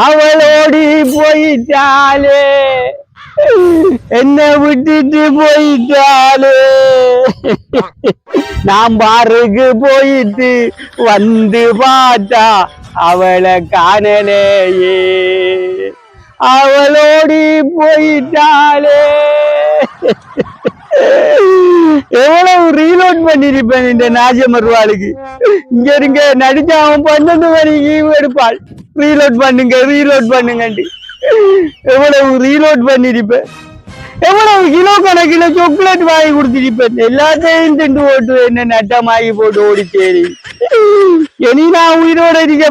அவளோடி போயிட்டாலே என்ன விட்டுட்டு போயிட்டாலே நான் பாருக்கு போயிட்டு வந்து பார்த்தா அவளை காணலையே அவளோடி போயிட்டாலே எவ்வளவு ரீலோட் பண்ணிருப்பேன் இந்த நாஜமர்வாளுக்கு இங்க இருங்க நடிச்சா அவன் 12 மணிக்கு எடுப்பாள் ரீலோட் பண்ணுங்க எவ்வளவு ரீலோட் பண்ணிருப்பேன் எவ்வளவு கிலோ கணக்கில சாக்லேட் வாங்கி கொடுத்திருப்பேன் எல்லாத்தையும் திண்டு போட்டு என்ன நட்டமாகி போட்டு ஓடிச்சேரி இனி நான் உயிரோட இருக்க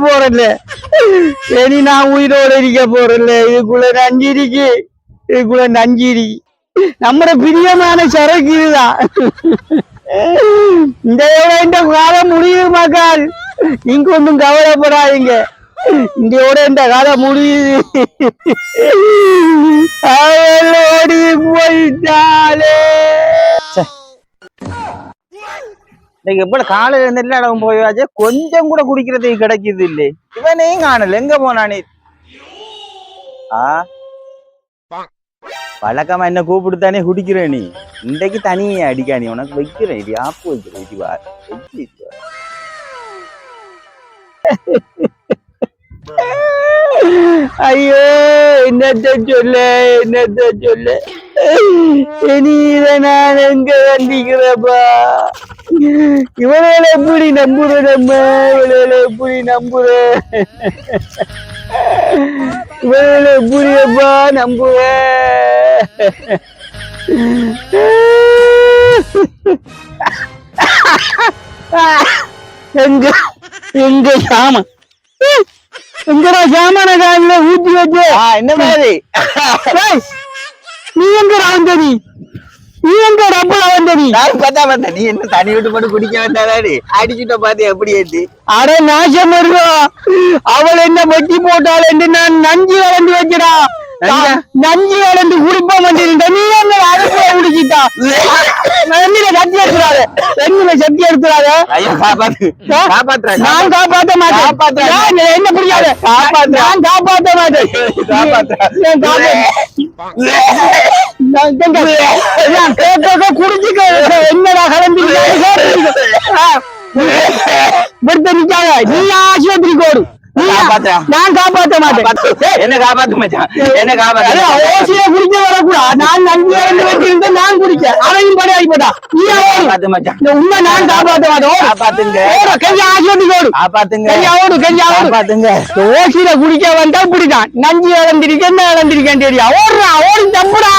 போறேன்ல இதுக்குள்ள நஞ்சு இருக்கு நம்மட பிரியமான சரக்கு இதுதான் இந்த காலம் முடியுது மக்கள் நீங்க ஒன்றும் கவலைப்படாதீங்க இந்த காலம் முடியுது அவளோடி போயிட்டாலே எப்ப காலையில இருந்து எல்லா இடம் போயாச்சு கொஞ்சம் கூட குடிக்கிறதுக்கு கிடைக்குது இல்லை இவனையும் காணல எங்க போனானே வழக்கமா என்ன கூப்பிடுத்தானே குடிக்கிறேன் நீ இன்றைக்கு தனியே அடிக்கா நீ உனக்கு வைக்கிறேன் இது ஆப்பு வைக்கிறேன் இது ஐயோ என்னத்த சொல்ல இனி இதை நான் எங்க கண்டிக்கிறப்பா இவனால எப்படி நம்புற இவனால எப்படியப்பா நம்புற எங்க சாமன் எங்கடா சாமான காலில ஊத்தி வச்சு என்ன மாதிரி நீ எங்கடா வந்த நீ எங்கடா அப்பா வந்த நான் பார்த்தா நீ என்ன தனி விட்டு போட்டு குடிக்க வந்தாடி அடிச்சுட்ட பாத்து எப்படி ஏத்தி அட நாசம் இருக்கும் அவள் என்ன வெட்டி போட்டாள் என்று நான் நஞ்சு வளர்ந்து வச்சுடா நஞ்சு வளர்ந்து குடிப்ப மாட்டேன் நீ என்ன அழைப்ப குடிச்சிட்டா சக்தி எடுத்துறாத நான் காப்பாத்த மாட்டேன் என்ன புரியாது நான் காப்பாத்த மாட்டேன் குடிச்சுக்க என்னடா கலந்து நிக்காத நீ ஆஸ்பத்திரிக்கு ஓடு நான் காப்பாத்த மாட்டேன் என்ன காப்பாத்த மச்சான் என்ன காப்பாத்த ஓசிய குடிக்க வரக்கூடாது நான் நன்றி வச்சிருந்த நான் குடிக்க அதையும் படி ஆகிப்பட்டா நீ காப்பாத்த மச்சான் உண்மை நான் காப்பாத்த மாட்டோம் காப்பாத்துங்க கையா ஆஸ்பத்திரிக்கு ஓடு காப்பாத்துங்க கையா ஓடு காப்பாத்துங்க ஓசியில குடிக்க வந்தா இப்படிதான் நஞ்சு இழந்திருக்கேன் என்ன இழந்திருக்கேன் தெரியா ஓடுறா ஓடி தம்புடா